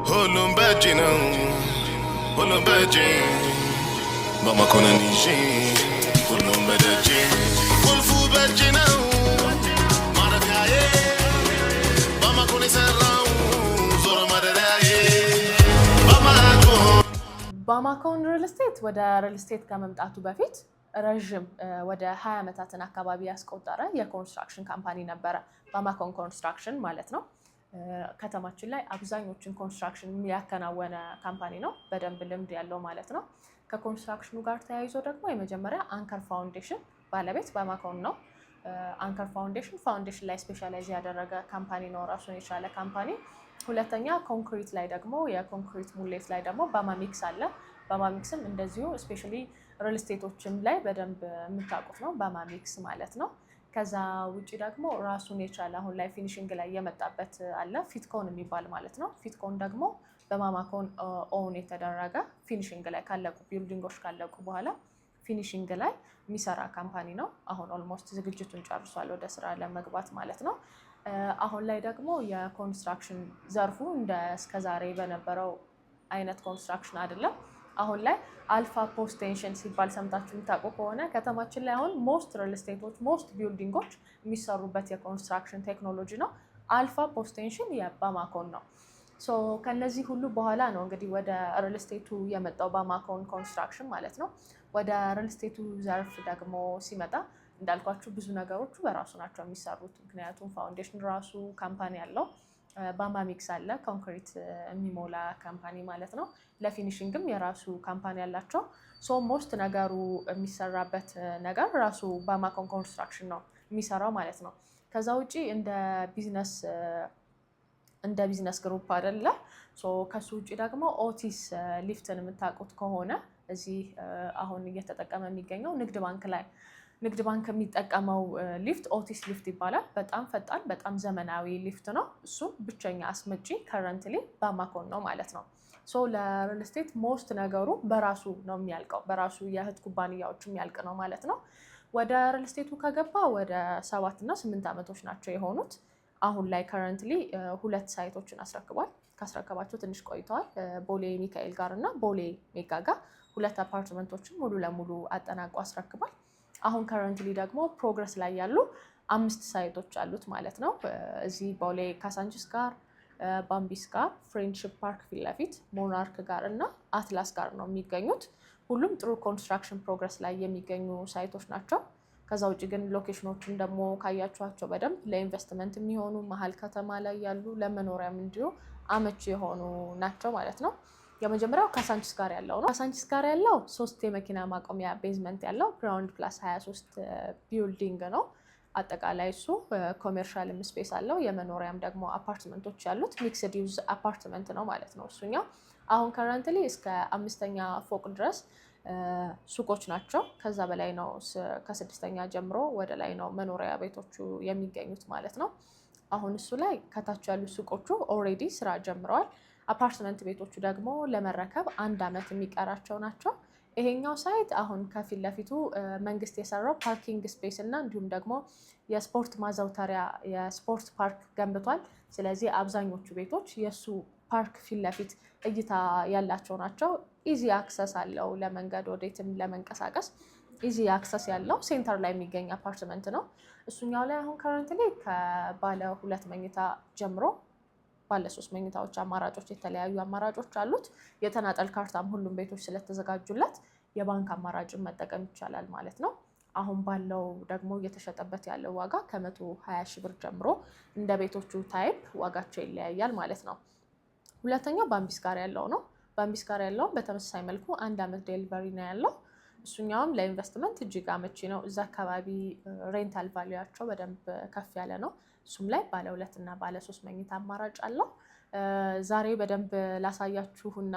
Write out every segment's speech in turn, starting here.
ሁሉም በእጅ ነው ሁሉም በእጅ በመኮንን ይዤ ሁሉም በደጅ ቁልፉ በእጅ ነው ማረፊያዬ በመኮን የሰራው ዞሮ ማደሪያዬ ባማኮን ሪል ስቴት ወደ ሪል ስቴት ከመምጣቱ በፊት ረጅም ወደ 20 ዓመታትን አካባቢ ያስቆጠረ የኮንስትራክሽን ካምፓኒ ነበረ። ባማኮን ኮንስትራክሽን ማለት ነው። ከተማችን ላይ አብዛኞቹን ኮንስትራክሽን የሚያከናወነ ካምፓኒ ነው። በደንብ ልምድ ያለው ማለት ነው። ከኮንስትራክሽኑ ጋር ተያይዞ ደግሞ የመጀመሪያ አንከር ፋውንዴሽን ባለቤት ባማኮን ነው። አንከር ፋውንዴሽን ላይ ስፔሻላይዝ ያደረገ ካምፓኒ ነው፣ ራሱን የቻለ ካምፓኒ። ሁለተኛ ኮንክሪት ላይ ደግሞ የኮንክሪት ሙሌት ላይ ደግሞ ባማሚክስ አለ። ባማሚክስም እንደዚሁ ስፔሻሊ ሪል ስቴቶችም ላይ በደንብ የምታውቁት ነው ባማሚክስ ማለት ነው። ከዛ ውጪ ደግሞ ራሱን የቻለ አሁን ላይ ፊኒሽንግ ላይ የመጣበት አለ ፊትኮን የሚባል ማለት ነው። ፊትኮን ደግሞ በባማኮን ኦውን የተደረገ ፊኒሽንግ ላይ ካለቁ ቢልዲንጎች ካለቁ በኋላ ፊኒሽንግ ላይ የሚሰራ ካምፓኒ ነው። አሁን ኦልሞስት ዝግጅቱን ጨርሷል ወደ ስራ ለመግባት ማለት ነው። አሁን ላይ ደግሞ የኮንስትራክሽን ዘርፉ እንደ እስከዛሬ በነበረው አይነት ኮንስትራክሽን አይደለም። አሁን ላይ አልፋ ፖስት ቴንሽን ሲባል ሰምታችሁ የምታውቁ ከሆነ ከተማችን ላይ አሁን ሞስት ሪል ስቴቶች ሞስት ቢልዲንጎች የሚሰሩበት የኮንስትራክሽን ቴክኖሎጂ ነው። አልፋ ፖስት ቴንሽን የባማኮን ነው። ሶ ከነዚህ ሁሉ በኋላ ነው እንግዲህ ወደ ሪል ስቴቱ የመጣው ባማኮን ኮንስትራክሽን ማለት ነው። ወደ ሪል ስቴቱ ዘርፍ ደግሞ ሲመጣ እንዳልኳችሁ ብዙ ነገሮቹ በራሱ ናቸው የሚሰሩት። ምክንያቱም ፋውንዴሽን ራሱ ካምፓኒ አለው፣ ባማሚክስ አለ፣ ኮንክሪት የሚሞላ ካምፓኒ ማለት ነው። ለፊኒሽንግም የራሱ ካምፓኒ አላቸው። ሶ ሞስት ነገሩ የሚሰራበት ነገር ራሱ ባማኮን ኮንስትራክሽን ነው የሚሰራው ማለት ነው። ከዛ ውጪ እንደ ቢዝነስ ግሩፕ አይደለ። ሶ ከሱ ውጪ ደግሞ ኦቲስ ሊፍትን የምታውቁት ከሆነ እዚህ አሁን እየተጠቀመ የሚገኘው ንግድ ባንክ የሚጠቀመው ሊፍት ኦቲስ ሊፍት ይባላል። በጣም ፈጣን በጣም ዘመናዊ ሊፍት ነው። እሱም ብቸኛ አስመጪ ከረንትሊ ባማኮን ነው ማለት ነው። ሶ ለሪል ስቴት ሞስት ነገሩ በራሱ ነው የሚያልቀው፣ በራሱ የእህት ኩባንያዎች የሚያልቅ ነው ማለት ነው። ወደ ሪል ስቴቱ ከገባ ወደ 7 እና 8 ዓመቶች ናቸው የሆኑት። አሁን ላይ ከረንትሊ 2 ሳይቶችን አስረክቧል። ካስረከባቸው ትንሽ ቆይተዋል። ቦሌ ሚካኤል ጋር እና ቦሌ ሜጋ ጋር 2 አፓርትመንቶችን ሙሉ ለሙሉ አጠናቆ አስረክቧል። አሁን ከረንትሊ ደግሞ ፕሮግረስ ላይ ያሉ 5 ሳይቶች አሉት ማለት ነው። እዚህ ቦሌ ካሳንቺስ ጋር፣ ባምቢስ ጋር፣ ፍሬንድሺፕ ፓርክ ፊት ለፊት ሞናርክ ጋር እና አትላስ ጋር ነው የሚገኙት። ሁሉም ጥሩ ኮንስትራክሽን ፕሮግረስ ላይ የሚገኙ ሳይቶች ናቸው። ከዛ ውጭ ግን ሎኬሽኖችን ደግሞ ካያችኋቸው በደንብ ለኢንቨስትመንት የሚሆኑ መሀል ከተማ ላይ ያሉ ለመኖሪያም እንዲሁ አመቺ የሆኑ ናቸው ማለት ነው። የመጀመሪያው ካሳንቺስ ጋር ያለው ነው። ካሳንቺስ ጋር ያለው 3 የመኪና ማቆሚያ ቤዝመንት ያለው ግራውንድ ፕላስ 23 ቢልዲንግ ነው። አጠቃላይ እሱ ኮሜርሻል ስፔስ አለው። የመኖሪያም ደግሞ አፓርትመንቶች ያሉት ሚክስድ ዩዝ አፓርትመንት ነው ማለት ነው እሱኛው። አሁን ከረንትሊ እስከ 5ኛ ፎቅ ድረስ ሱቆች ናቸው። ከዛ በላይ ነው ከ6ኛ ጀምሮ ወደ ላይ ነው መኖሪያ ቤቶቹ የሚገኙት ማለት ነው። አሁን እሱ ላይ ከታች ያሉ ሱቆቹ ኦልሬዲ ስራ ጀምረዋል። አፓርትመንት ቤቶቹ ደግሞ ለመረከብ 1 ዓመት የሚቀራቸው ናቸው። ይሄኛው ሳይት አሁን ከፊት ለፊቱ መንግስት የሰራው ፓርኪንግ ስፔስ እና እንዲሁም ደግሞ የስፖርት ማዘውተሪያ የስፖርት ፓርክ ገንብቷል። ስለዚህ አብዛኞቹ ቤቶች የእሱ ፓርክ ፊት ለፊት እይታ ያላቸው ናቸው። ኢዚ አክሰስ አለው ለመንገድ ወዴትም ለመንቀሳቀስ ኢዚ አክሰስ ያለው ሴንተር ላይ የሚገኝ አፓርትመንት ነው። እሱኛው ላይ አሁን ከረንትሊ ከባለ 2 መኝታ ጀምሮ ባለ 3 መኝታዎች አማራጮች የተለያዩ አማራጮች አሉት። የተናጠል ካርታም ሁሉም ቤቶች ስለተዘጋጁለት የባንክ አማራጭን መጠቀም ይቻላል ማለት ነው። አሁን ባለው ደግሞ እየተሸጠበት ያለው ዋጋ ከ120 ሺህ ብር ጀምሮ እንደ ቤቶቹ ታይፕ ዋጋቸው ይለያያል ማለት ነው። ሁለተኛው ባምቢስ ጋር ያለው ነው። ባምቢስ ጋር ያለው በተመሳሳይ መልኩ 1 ዓመት ዴሊቨሪ ነው ያለው። እሱኛውም ለኢንቨስትመንት እጅግ አመቺ ነው። እዛ አካባቢ ሬንታል ቫልዩያቸው በደንብ ከፍ ያለ ነው። እሱም ላይ ባለ 2 እና ባለ 3 መኝታ አማራጭ አለው። ዛሬ በደንብ ላሳያችሁና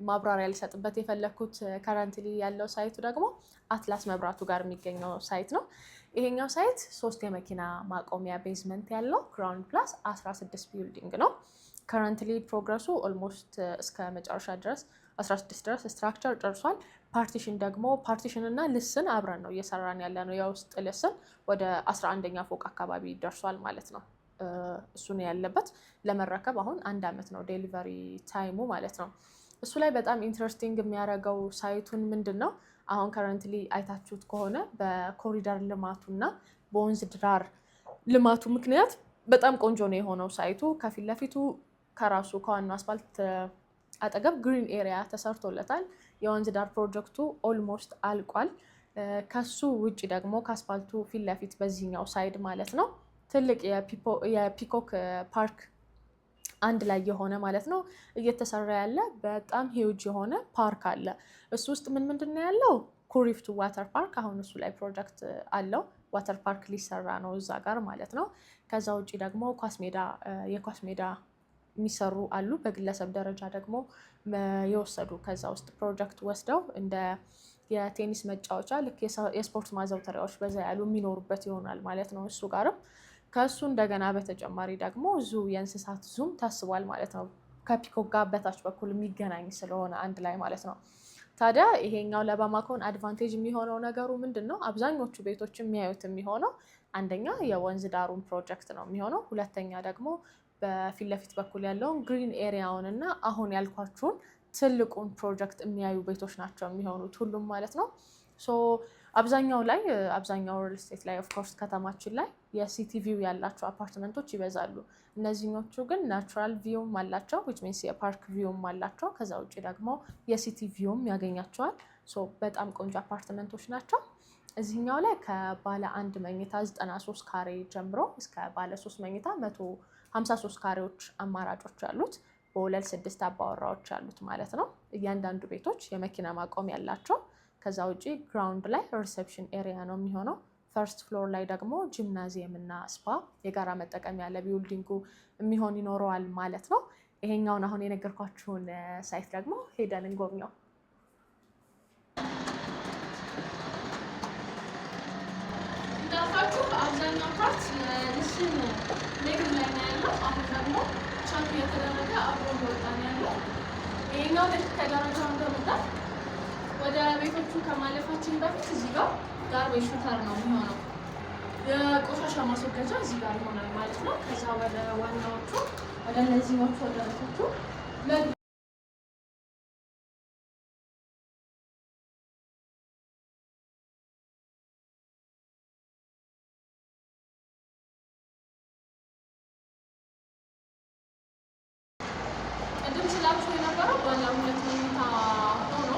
ማብራሪያ ሊሰጥበት የፈለኩት ከረንትሊ ያለው ሳይቱ ደግሞ አትላስ መብራቱ ጋር የሚገኘው ሳይት ነው። ይሄኛው ሳይት 3 የመኪና ማቆሚያ ቤዝመንት ያለው ግራውንድ ፕላስ 16 ቢልዲንግ ነው። ከረንትሊ ፕሮግረሱ ኦልሞስት እስከ መጨረሻ ድረስ 16 ድረስ ስትራክቸር ጨርሷል። ፓርቲሽን እና ልስን አብረን ነው እየሰራን ያለ ነው። የውስጥ ልስን ወደ 11ኛ ፎቅ አካባቢ ደርሷል ማለት ነው። እሱ ነው ያለበት። ለመረከብ አሁን 1 ዓመት ነው ዴሊቨሪ ታይሙ ማለት ነው። እሱ ላይ በጣም ኢንትረስቲንግ የሚያደርገው ሳይቱን ምንድን ነው አሁን ከረንትሊ አይታችሁት ከሆነ በኮሪደር ልማቱና በወንዝ ዳር ልማቱ ምክንያት በጣም ቆንጆ ነው የሆነው ሳይቱ። ከፊት ለፊቱ ከራሱ ከዋናው አስፋልት አጠገብ ግሪን ኤሪያ ተሰርቶለታል። የወንዝ ዳር ፕሮጀክቱ ኦልሞስት አልቋል። ከሱ ውጭ ደግሞ ከአስፋልቱ ፊት ለፊት በዚህኛው ሳይድ ማለት ነው ትልቅ የፒኮክ ፓርክ አንድ ላይ የሆነ ማለት ነው እየተሰራ ያለ በጣም ሂውጅ የሆነ ፓርክ አለ። እሱ ውስጥ ምንድን ነው ያለው? ኩሪፍቱ ዋተር ፓርክ አሁን እሱ ላይ ፕሮጀክት አለው። ዋተር ፓርክ ሊሰራ ነው እዛ ጋር ማለት ነው። ከዛ ውጭ ደግሞ የኳስ ሜዳ የሚሰሩ አሉ። በግለሰብ ደረጃ ደግሞ የወሰዱ ከዛ ውስጥ ፕሮጀክት ወስደው እንደ የቴኒስ መጫወቻ ልክ የስፖርት ማዘውተሪያዎች በዛ ያሉ የሚኖሩበት ይሆናል ማለት ነው እሱ ጋርም። ከሱ እንደገና በተጨማሪ ደግሞ የእንስሳት ዙም ታስቧል ማለት ነው። ከፒኮክ ጋር በታች በኩል የሚገናኝ ስለሆነ አንድ ላይ ማለት ነው። ታዲያ ይሄኛው ለባማኮን አድቫንቴጅ የሚሆነው ነገሩ ምንድን ነው? አብዛኞቹ ቤቶች የሚያዩት የሚሆነው አንደኛ የወንዝ ዳሩን ፕሮጀክት ነው የሚሆነው። ሁለተኛ ደግሞ በፊት ለፊት በኩል ያለውን ግሪን ኤሪያውን እና አሁን ያልኳችሁን ትልቁን ፕሮጀክት የሚያዩ ቤቶች ናቸው የሚሆኑት ሁሉም ማለት ነው። አብዛኛው ሪል ስቴት ላይ ኦፍኮርስ ከተማችን ላይ የሲቲ ቪው ያላቸው አፓርትመንቶች ይበዛሉ። እነዚህኞቹ ግን ናቹራል ቪውም አላቸው which means የፓርክ ቪውም አላቸው። ከዛ ውጭ ደግሞ የሲቲ ቪውም ያገኛቸዋል። በጣም ቆንጆ አፓርትመንቶች ናቸው። እዚህኛው ላይ ከባለ 1 መኝታ 93 ካሬ ጀምሮ እስከ ባለ 3 መኝታ 153 ካሬዎች አማራጮች አሉት። በወለል 6 አባወራዎች አሉት ማለት ነው። እያንዳንዱ ቤቶች የመኪና ማቆም ያላቸው። ከዛ ውጪ ግራውንድ ላይ ሪሴፕሽን ኤሪያ ነው የሚሆነው። ፈርስት ፍሎር ላይ ደግሞ ጂምናዚየም እና ስፓ የጋራ መጠቀሚያ ለቢውልዲንጉ የሚሆን ይኖረዋል ማለት ነው። ይሄኛውን አሁን የነገርኳችሁን ሳይት ደግሞ ሄደን እንጎብኘው። እንዳልኳችሁ አብዛኛው ፓርት የልስን ሌቭል ላይ ነው ያለው። አሁን ደግሞ ቻክ የተደረገ አብሮ ወጣ ነው ያለው። ይሄኛው ልክ ከደረጃው እንደመጣ ወደ ቤቶቹ ከማለፋችን በፊት እዚህ ጋር ጋርቤጅ ሹተር ነው የሚሆነው። የቆሻሻ ማስወገጃ እዚህ ጋር ይሆናል ማለት ነው። ከዛ ወደ ዋናዎቹ ወደ እነዚህኞቹ ወደ ቤቶቹ ቅድም ስላችሁ የነበረው ባለ 2 መኝታ ሆኖ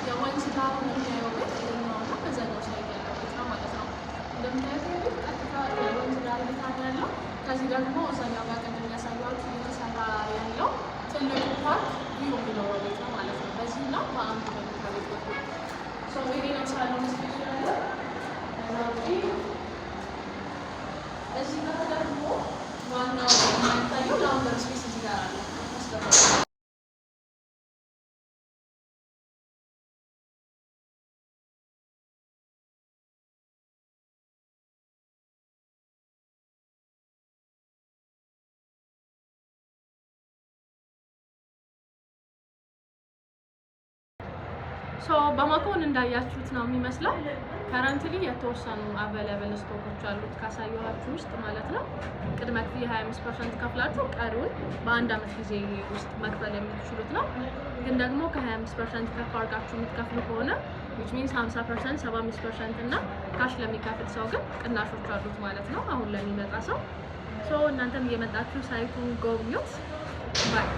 የወንዝ ዳሩን የሚያየው ቤት ይሄኛውና በዛኛው ሳይድ ያለው ቤት ነው ማለት ነው። እንደምታዩት ቤት ቀጥታ የወንዝ ዳር ቤት ያለው። ከዚህ ደግሞ እዛኛው ጋር ቅድም ያሳየኋችሁ እየተሰራ ያለው ትልቁ ፓርክ ቪው የሚኖረው ቤት ነው ማለት ነው። በዚህና በአንዱ መኝታ ቤት በኩል ይሄ ነው ሳሎን ስፔስ ያለው። እዚህ ጋር ደግሞ ዋናው የሚታየው ላውንደሪ ስፔስ እዚህ ጋር አለ። ባማኮን እንዳያችሁት ነው የሚመስለው። ከረንትሊ የተወሰኑ አቬለብል ስቶኮች አሉት ካሳየኋችሁ ውስጥ ማለት ነው። ቅድመ ክፍያ 25% ከፍላችሁ ቀሪውን በ1 ዓመት ጊዜ ውስጥ መክፈል የምትችሉት ነው። ግን ደግሞ ከ25% ከፍ አድርጋችሁ የምትከፍሉ ከሆነ which means 50%፣ 75% እና ካሽ ለሚከፍል ሰው ግን ቅናሾች አሉት ማለት ነው። አሁን ለሚመጣ ሰው እናንተም እየመጣችሁ ሳይቱን ጎብኙት። ባይ